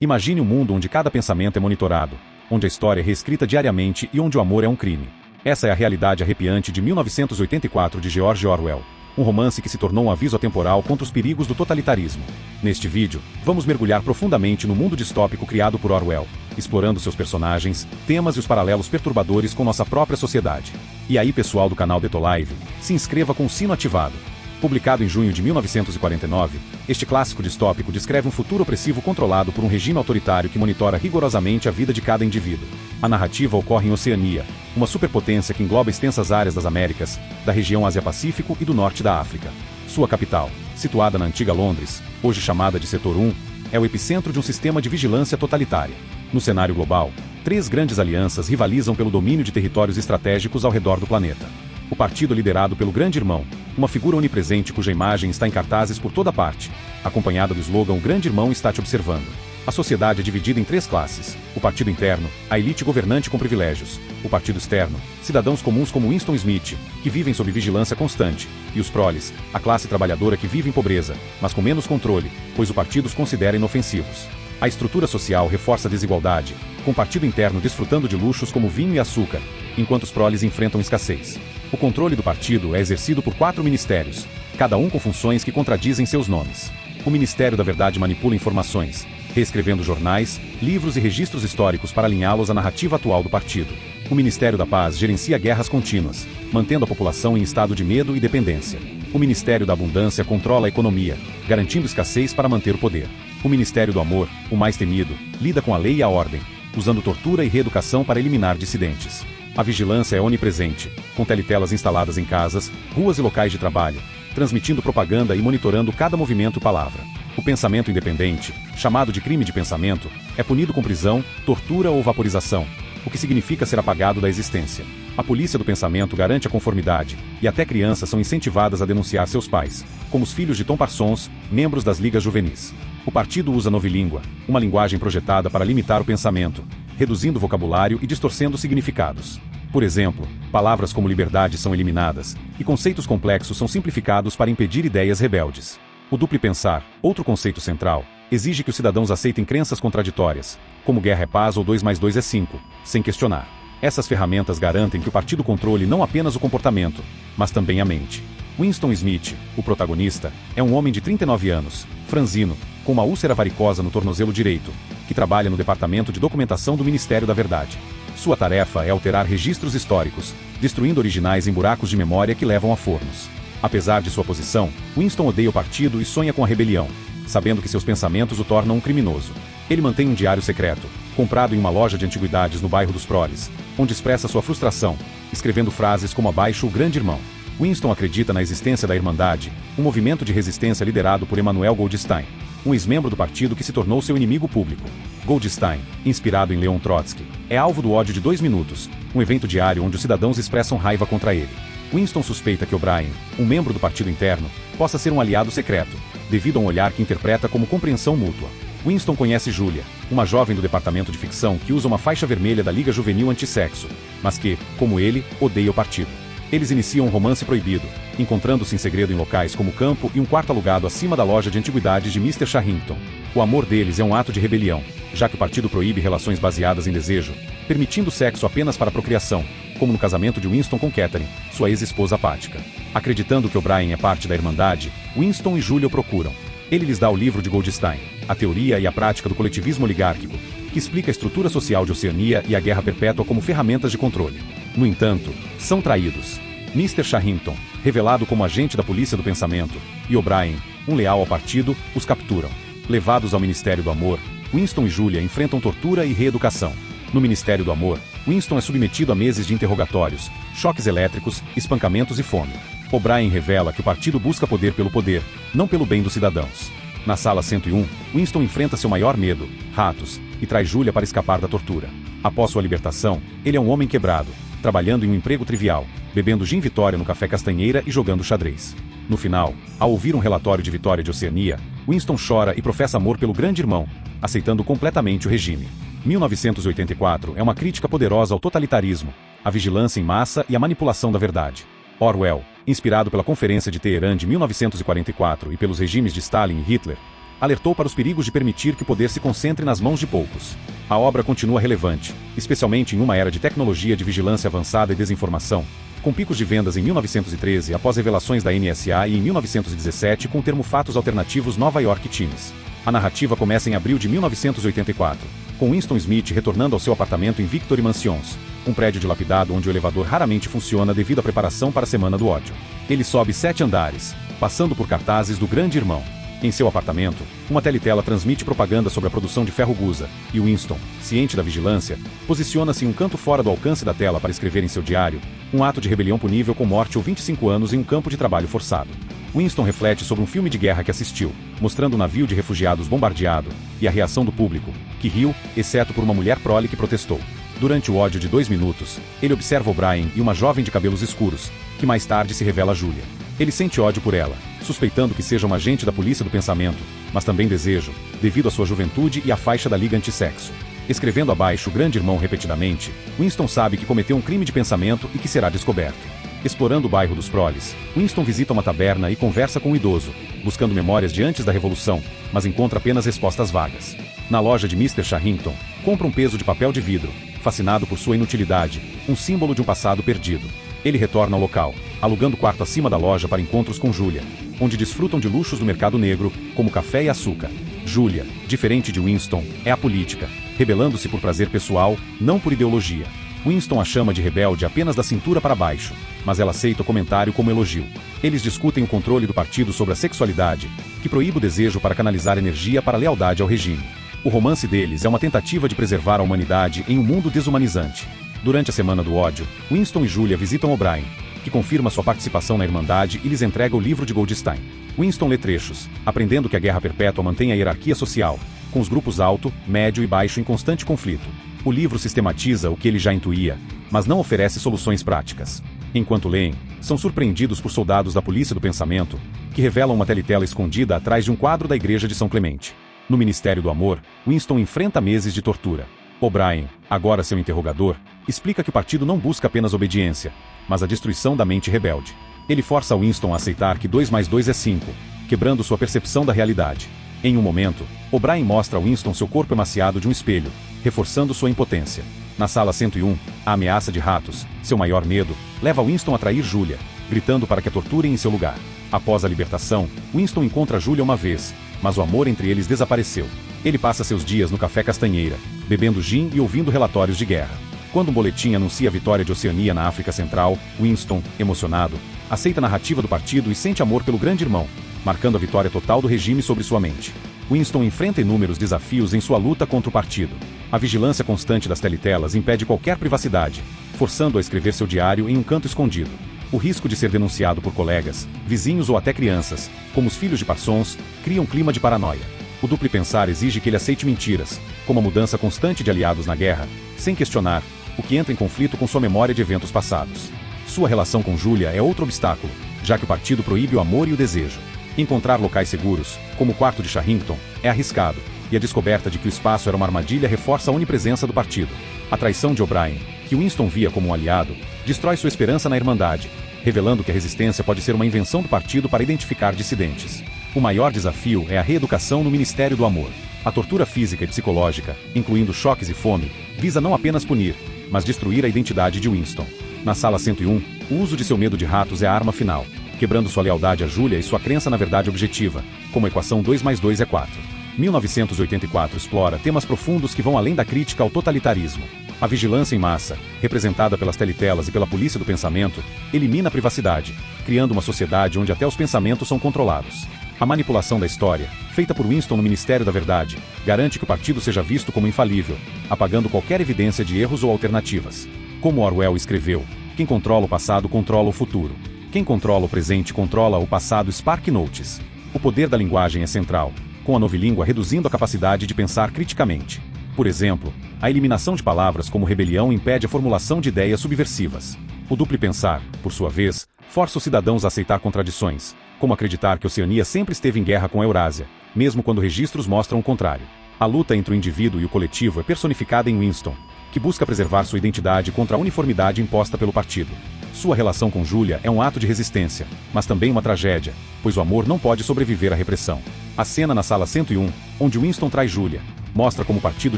Imagine um mundo onde cada pensamento é monitorado, onde a história é reescrita diariamente e onde o amor é um crime. Essa é a realidade arrepiante de 1984 de George Orwell, um romance que se tornou um aviso atemporal contra os perigos do totalitarismo. Neste vídeo, vamos mergulhar profundamente no mundo distópico criado por Orwell, explorando seus personagens, temas e os paralelos perturbadores com nossa própria sociedade. E aí, pessoal do canal Betolive, se inscreva com o sino ativado. Publicado em junho de 1949, este clássico distópico descreve um futuro opressivo controlado por um regime autoritário que monitora rigorosamente a vida de cada indivíduo. A narrativa ocorre em Oceania, uma superpotência que engloba extensas áreas das Américas, da região Ásia-Pacífico e do norte da África. Sua capital, situada na antiga Londres, hoje chamada de Setor 1, é o epicentro de um sistema de vigilância totalitária. No cenário global, 3 grandes alianças rivalizam pelo domínio de territórios estratégicos ao redor do planeta. O partido liderado pelo Grande Irmão, uma figura onipresente cuja imagem está em cartazes por toda parte, acompanhada do slogan "O Grande Irmão está te observando". A sociedade é dividida em 3 classes: o partido interno, a elite governante com privilégios; o partido externo, cidadãos comuns como Winston Smith, que vivem sob vigilância constante; e os proles, a classe trabalhadora que vive em pobreza, mas com menos controle, pois o partido os considera inofensivos. A estrutura social reforça a desigualdade, com o partido interno desfrutando de luxos como vinho e açúcar, enquanto os proles enfrentam escassez. O controle do partido é exercido por 4 ministérios, cada um com funções que contradizem seus nomes. O Ministério da Verdade manipula informações, reescrevendo jornais, livros e registros históricos para alinhá-los à narrativa atual do partido. O Ministério da Paz gerencia guerras contínuas, mantendo a população em estado de medo e dependência. O Ministério da Abundância controla a economia, garantindo escassez para manter o poder. O Ministério do Amor, o mais temido, lida com a lei e a ordem, usando tortura e reeducação para eliminar dissidentes. A vigilância é onipresente, com telitelas instaladas em casas, ruas e locais de trabalho, transmitindo propaganda e monitorando cada movimento e palavra. O pensamento independente, chamado de crime de pensamento, é punido com prisão, tortura ou vaporização, o que significa ser apagado da existência. A polícia do pensamento garante a conformidade, e até crianças são incentivadas a denunciar seus pais, como os filhos de Tom Parsons, membros das ligas juvenis. O partido usa novilíngua, uma linguagem projetada para limitar o pensamento, reduzindo o vocabulário e distorcendo significados. Por exemplo, palavras como liberdade são eliminadas, e conceitos complexos são simplificados para impedir ideias rebeldes. O duplo pensar, outro conceito central, exige que os cidadãos aceitem crenças contraditórias, como guerra é paz ou 2 mais 2 é 5, sem questionar. Essas ferramentas garantem que o partido controle não apenas o comportamento, mas também a mente. Winston Smith, o protagonista, é um homem de 39 anos, franzino, com uma úlcera varicosa no tornozelo direito, que trabalha no Departamento de Documentação do Ministério da Verdade. Sua tarefa é alterar registros históricos, destruindo originais em buracos de memória que levam a fornos. Apesar de sua posição, Winston odeia o partido e sonha com a rebelião, sabendo que seus pensamentos o tornam um criminoso. Ele mantém um diário secreto, comprado em uma loja de antiguidades no bairro dos Proles, onde expressa sua frustração, escrevendo frases como abaixo o Grande Irmão. Winston acredita na existência da Irmandade, um movimento de resistência liderado por Emanuel Goldstein, um ex-membro do partido que se tornou seu inimigo público. Goldstein, inspirado em Leon Trotsky, é alvo do ódio de 2 minutos, um evento diário onde os cidadãos expressam raiva contra ele. Winston suspeita que O'Brien, um membro do partido interno, possa ser um aliado secreto, devido a um olhar que interpreta como compreensão mútua. Winston conhece Julia, uma jovem do departamento de ficção que usa uma faixa vermelha da Liga Juvenil Antissexo, mas que, como ele, odeia o partido. Eles iniciam um romance proibido, encontrando-se em segredo em locais como o campo e um quarto alugado acima da loja de antiguidades de Mr. Sharrington. O amor deles é um ato de rebelião, já que o partido proíbe relações baseadas em desejo, permitindo sexo apenas para procriação, como no casamento de Winston com Catherine, sua ex-esposa apática. Acreditando que O'Brien é parte da Irmandade, Winston e Julia o procuram. Ele lhes dá o livro de Goldstein, A Teoria e a Prática do Coletivismo Oligárquico, que explica a estrutura social de Oceania e a guerra perpétua como ferramentas de controle. No entanto, são traídos. Mr. Sharrington, revelado como agente da polícia do pensamento, e O'Brien, um leal ao partido, os capturam. Levados ao Ministério do Amor, Winston e Julia enfrentam tortura e reeducação. No Ministério do Amor, Winston é submetido a meses de interrogatórios, choques elétricos, espancamentos e fome. O'Brien revela que o partido busca poder pelo poder, não pelo bem dos cidadãos. Na sala 101, Winston enfrenta seu maior medo, ratos, e traz Julia para escapar da tortura. Após sua libertação, ele é um homem quebrado, trabalhando em um emprego trivial, bebendo gin Vitória no Café Castanheira e jogando xadrez. No final, ao ouvir um relatório de vitória de Oceania, Winston chora e professa amor pelo Grande Irmão, aceitando completamente o regime. 1984 é uma crítica poderosa ao totalitarismo, à vigilância em massa e à manipulação da verdade. Orwell, inspirado pela Conferência de Teherã de 1944 e pelos regimes de Stalin e Hitler, alertou para os perigos de permitir que o poder se concentre nas mãos de poucos. A obra continua relevante, especialmente em uma era de tecnologia de vigilância avançada e desinformação, com picos de vendas em 1913 após revelações da NSA e em 1917 com o termo Fatos Alternativos Nova York Times. A narrativa começa em abril de 1984, com Winston Smith retornando ao seu apartamento em Victory Mansions, um prédio dilapidado onde o elevador raramente funciona devido à preparação para a Semana do Ódio. Ele sobe 7 andares, passando por cartazes do Grande Irmão. Em seu apartamento, uma teletela transmite propaganda sobre a produção de ferro gusa, e Winston, ciente da vigilância, posiciona-se em um canto fora do alcance da tela para escrever em seu diário um ato de rebelião punível com morte ou 25 anos em um campo de trabalho forçado. Winston reflete sobre um filme de guerra que assistiu, mostrando um navio de refugiados bombardeado, e a reação do público, que riu, exceto por uma mulher prole que protestou. Durante o ódio de 2 minutos, ele observa O'Brien e uma jovem de cabelos escuros, que mais tarde se revela Julia. Ele sente ódio por ela, suspeitando que seja um agente da polícia do pensamento, mas também desejo, devido à sua juventude e à faixa da Liga Antissexo. Escrevendo abaixo o Grande Irmão repetidamente, Winston sabe que cometeu um crime de pensamento e que será descoberto. Explorando o bairro dos Proles, Winston visita uma taberna e conversa com um idoso, buscando memórias de antes da Revolução, mas encontra apenas respostas vagas. Na loja de Mr. Sharrington, compra um peso de papel de vidro, fascinado por sua inutilidade, um símbolo de um passado perdido. Ele retorna ao local, alugando o quarto acima da loja para encontros com Julia, onde desfrutam de luxos do mercado negro, como café e açúcar. Julia, diferente de Winston, é apolítica, rebelando-se por prazer pessoal, não por ideologia. Winston a chama de rebelde apenas da cintura para baixo, mas ela aceita o comentário como elogio. Eles discutem o controle do partido sobre a sexualidade, que proíbe o desejo para canalizar energia para a lealdade ao regime. O romance deles é uma tentativa de preservar a humanidade em um mundo desumanizante. Durante a Semana do Ódio, Winston e Julia visitam O'Brien, que confirma sua participação na Irmandade e lhes entrega o livro de Goldstein. Winston lê trechos, aprendendo que a guerra perpétua mantém a hierarquia social, com os grupos alto, médio e baixo em constante conflito. O livro sistematiza o que ele já intuía, mas não oferece soluções práticas. Enquanto leem, são surpreendidos por soldados da polícia do pensamento, que revelam uma teletela escondida atrás de um quadro da igreja de São Clemente. No Ministério do Amor, Winston enfrenta meses de tortura. O'Brien, agora seu interrogador, explica que o partido não busca apenas obediência, mas a destruição da mente rebelde. Ele força Winston a aceitar que 2 mais 2 é 5, quebrando sua percepção da realidade. Em um momento, O'Brien mostra a Winston seu corpo emaciado de um espelho, reforçando sua impotência. Na sala 101, a ameaça de ratos, seu maior medo, leva Winston a trair Julia, gritando para que a torturem em seu lugar. Após a libertação, Winston encontra Julia uma vez, mas o amor entre eles desapareceu. Ele passa seus dias no Café Castanheira, bebendo gin e ouvindo relatórios de guerra. Quando um boletim anuncia a vitória de Oceania na África Central, Winston, emocionado, aceita a narrativa do partido e sente amor pelo Grande Irmão, marcando a vitória total do regime sobre sua mente. Winston enfrenta inúmeros desafios em sua luta contra o partido. A vigilância constante das teletelas impede qualquer privacidade, forçando-o a escrever seu diário em um canto escondido. O risco de ser denunciado por colegas, vizinhos ou até crianças, como os filhos de Parsons, cria um clima de paranoia. O duplo pensar exige que ele aceite mentiras, como a mudança constante de aliados na guerra, sem questionar, o que entra em conflito com sua memória de eventos passados. Sua relação com Julia é outro obstáculo, já que o partido proíbe o amor e o desejo. Encontrar locais seguros, como o quarto de Sharrington, é arriscado, e a descoberta de que o espaço era uma armadilha reforça a onipresença do partido. A traição de O'Brien, que Winston via como um aliado, destrói sua esperança na Irmandade, revelando que a resistência pode ser uma invenção do partido para identificar dissidentes. O maior desafio é a reeducação no Ministério do Amor. A tortura física e psicológica, incluindo choques e fome, visa não apenas punir, mas destruir a identidade de Winston. Na sala 101, o uso de seu medo de ratos é a arma final, quebrando sua lealdade a Julia e sua crença na verdade objetiva, como a equação 2 mais 2 é 4. 1984 explora temas profundos que vão além da crítica ao totalitarismo. A vigilância em massa, representada pelas teletelas e pela polícia do pensamento, elimina a privacidade, criando uma sociedade onde até os pensamentos são controlados. A manipulação da história, feita por Winston no Ministério da Verdade, garante que o partido seja visto como infalível, apagando qualquer evidência de erros ou alternativas. Como Orwell escreveu, quem controla o passado controla o futuro. Quem controla o presente controla o passado. Spark Notes. O poder da linguagem é central, com a novilíngua reduzindo a capacidade de pensar criticamente. Por exemplo, a eliminação de palavras como rebelião impede a formulação de ideias subversivas. O duplo pensar, por sua vez, força os cidadãos a aceitar contradições, como acreditar que Oceania sempre esteve em guerra com a Eurásia, mesmo quando registros mostram o contrário. A luta entre o indivíduo e o coletivo é personificada em Winston, que busca preservar sua identidade contra a uniformidade imposta pelo partido. Sua relação com Julia é um ato de resistência, mas também uma tragédia, pois o amor não pode sobreviver à repressão. A cena na sala 101, onde Winston trai Julia, mostra como o partido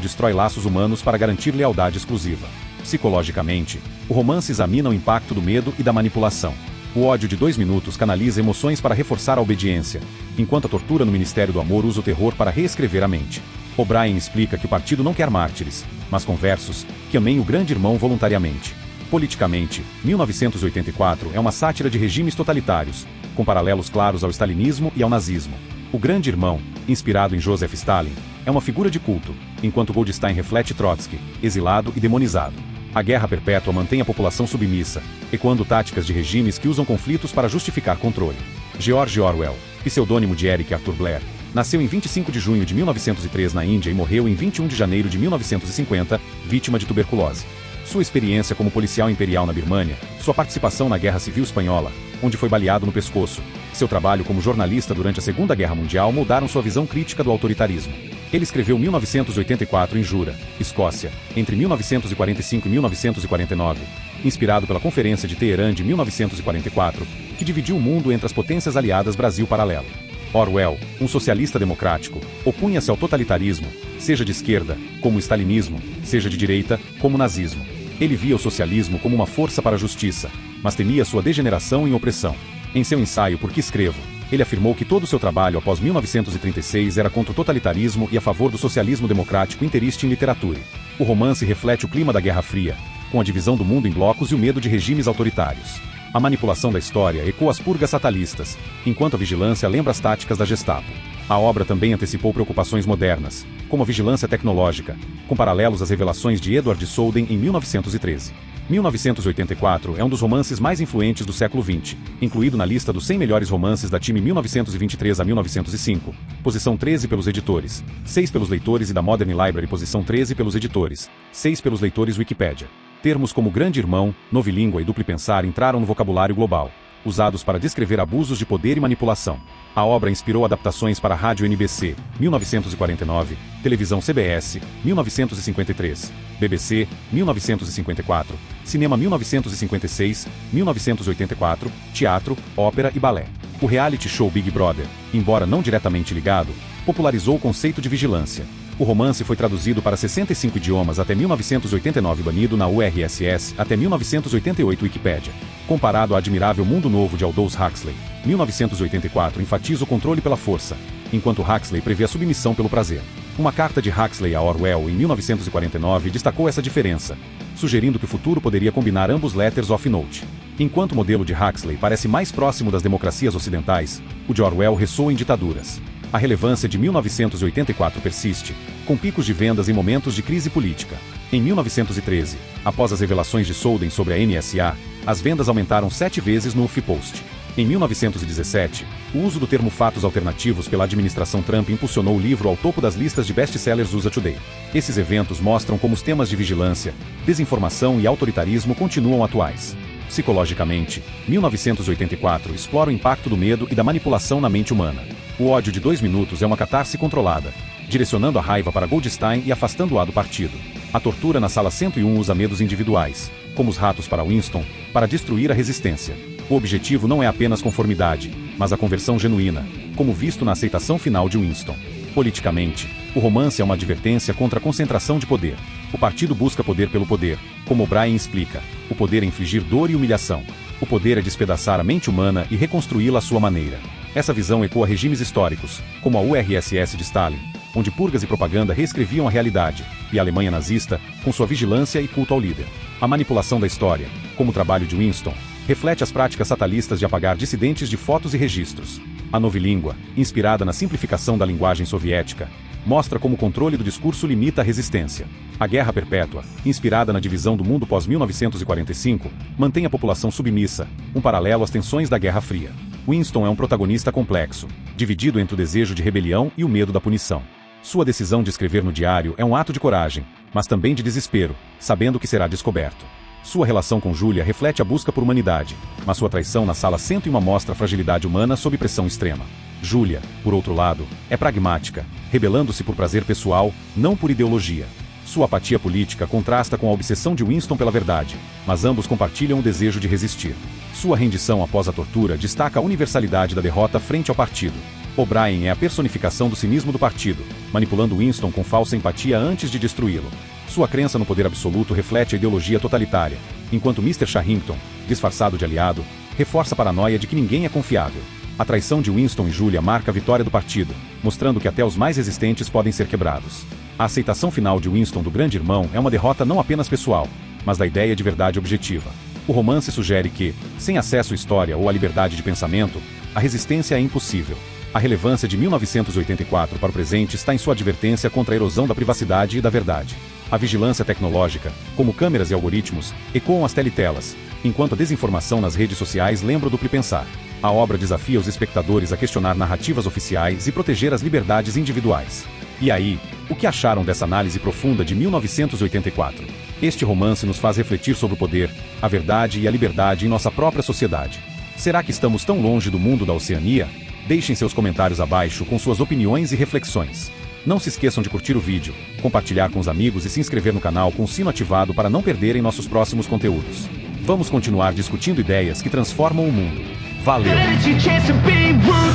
destrói laços humanos para garantir lealdade exclusiva. Psicologicamente, o romance examina o impacto do medo e da manipulação. O ódio de 2 minutos canaliza emoções para reforçar a obediência, enquanto a tortura no Ministério do Amor usa o terror para reescrever a mente. O'Brien explica que o partido não quer mártires, mas conversos, que amem o grande irmão voluntariamente. Politicamente, 1984 é uma sátira de regimes totalitários, com paralelos claros ao stalinismo e ao nazismo. O grande irmão, inspirado em Joseph Stalin, é uma figura de culto, enquanto Goldstein reflete Trotsky, exilado e demonizado. A guerra perpétua mantém a população submissa, ecoando táticas de regimes que usam conflitos para justificar controle. George Orwell, pseudônimo de Eric Arthur Blair, nasceu em 25 de junho de 1903 na Índia e morreu em 21 de janeiro de 1950, vítima de tuberculose. Sua experiência como policial imperial na Birmânia, sua participação na Guerra Civil Espanhola, onde foi baleado no pescoço, seu trabalho como jornalista durante a Segunda Guerra Mundial moldaram sua visão crítica do autoritarismo. Ele escreveu 1984 em Jura, Escócia, entre 1945 e 1949, inspirado pela Conferência de Teherã de 1944, que dividiu o mundo entre as potências aliadas Brasil Paralelo. Orwell, um socialista democrático, opunha-se ao totalitarismo, seja de esquerda, como o stalinismo, seja de direita, como o nazismo. Ele via o socialismo como uma força para a justiça, mas temia sua degeneração em opressão. Em seu ensaio Por que Escrevo, ele afirmou que todo o seu trabalho após 1936 era contra o totalitarismo e a favor do socialismo democrático interiste em literatura. O romance reflete o clima da Guerra Fria, com a divisão do mundo em blocos e o medo de regimes autoritários. A manipulação da história ecoa as purgas fatalistas, enquanto a vigilância lembra as táticas da Gestapo. A obra também antecipou preocupações modernas, como a vigilância tecnológica, com paralelos às revelações de Edward Snowden em 1913. 1984 é um dos romances mais influentes do século XX, incluído na lista dos 100 melhores romances da Time 1923 a 1905, posição 13 pelos editores, 6 pelos leitores e da Modern Library posição 13 pelos editores, 6 pelos leitores Wikipedia. Termos como grande irmão, novilíngua e duplo pensar entraram no vocabulário global, usados para descrever abusos de poder e manipulação. A obra inspirou adaptações para a rádio NBC, 1949, televisão CBS, 1953, BBC, 1954, cinema 1956, 1984, teatro, ópera e balé. O reality show Big Brother, embora não diretamente ligado, popularizou o conceito de vigilância. O romance foi traduzido para 65 idiomas até 1989 e banido na URSS até 1988 Wikipédia. Comparado ao Admirável Mundo Novo de Aldous Huxley, 1984 enfatiza o controle pela força, enquanto Huxley prevê a submissão pelo prazer. Uma carta de Huxley a Orwell em 1949 destacou essa diferença, sugerindo que o futuro poderia combinar ambos letters of note. Enquanto o modelo de Huxley parece mais próximo das democracias ocidentais, o de Orwell ressoa em ditaduras. A relevância de 1984 persiste, com picos de vendas em momentos de crise política. Em 1913, após as revelações de Snowden sobre a NSA, as vendas aumentaram 7 vezes no HuffPost. Em 1917, o uso do termo fatos alternativos pela administração Trump impulsionou o livro ao topo das listas de best-sellers USA Today. Esses eventos mostram como os temas de vigilância, desinformação e autoritarismo continuam atuais. Psicologicamente, 1984 explora o impacto do medo e da manipulação na mente humana. O ódio de 2 minutos é uma catarse controlada, direcionando a raiva para Goldstein e afastando-a do partido. A tortura na sala 101 usa medos individuais, como os ratos para Winston, para destruir a resistência. O objetivo não é apenas conformidade, mas a conversão genuína, como visto na aceitação final de Winston. Politicamente, o romance é uma advertência contra a concentração de poder. O partido busca poder pelo poder, como O'Brien explica. O poder é infligir dor e humilhação. O poder é despedaçar a mente humana e reconstruí-la à sua maneira. Essa visão ecoa regimes históricos, como a URSS de Stalin, onde purgas e propaganda reescreviam a realidade, e a Alemanha nazista, com sua vigilância e culto ao líder. A manipulação da história, como o trabalho de Winston, reflete as práticas fatalistas de apagar dissidentes de fotos e registros. A novilíngua, inspirada na simplificação da linguagem soviética, mostra como o controle do discurso limita a resistência. A Guerra Perpétua, inspirada na divisão do mundo pós-1945, mantém a população submissa, um paralelo às tensões da Guerra Fria. Winston é um protagonista complexo, dividido entre o desejo de rebelião e o medo da punição. Sua decisão de escrever no diário é um ato de coragem, mas também de desespero, sabendo que será descoberto. Sua relação com Julia reflete a busca por humanidade, mas sua traição na sala 101 mostra a fragilidade humana sob pressão extrema. Julia, por outro lado, é pragmática, rebelando-se por prazer pessoal, não por ideologia. Sua apatia política contrasta com a obsessão de Winston pela verdade, mas ambos compartilham o desejo de resistir. Sua rendição após a tortura destaca a universalidade da derrota frente ao partido. O'Brien é a personificação do cinismo do partido, manipulando Winston com falsa empatia antes de destruí-lo. Sua crença no poder absoluto reflete a ideologia totalitária, enquanto Mr. Sharrington, disfarçado de aliado, reforça a paranoia de que ninguém é confiável. A traição de Winston e Julia marca a vitória do partido, mostrando que até os mais resistentes podem ser quebrados. A aceitação final de Winston do Grande Irmão é uma derrota não apenas pessoal, mas da ideia de verdade objetiva. O romance sugere que, sem acesso à história ou à liberdade de pensamento, a resistência é impossível. A relevância de 1984 para o presente está em sua advertência contra a erosão da privacidade e da verdade. A vigilância tecnológica, como câmeras e algoritmos, ecoam as telitelas, enquanto a desinformação nas redes sociais lembra o duplo pensar. A obra desafia os espectadores a questionar narrativas oficiais e proteger as liberdades individuais. E aí, o que acharam dessa análise profunda de 1984? Este romance nos faz refletir sobre o poder, a verdade e a liberdade em nossa própria sociedade. Será que estamos tão longe do mundo da Oceania? Deixem seus comentários abaixo com suas opiniões e reflexões. Não se esqueçam de curtir o vídeo, compartilhar com os amigos e se inscrever no canal com o sino ativado para não perderem nossos próximos conteúdos. Vamos continuar discutindo ideias que transformam o mundo. Valeu!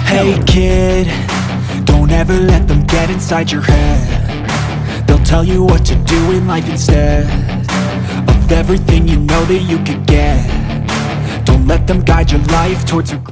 Hey kid, don't ever let them get inside your head. They'll tell you what to do in life instead of everything you know that you could get. Don't let them guide your life towards your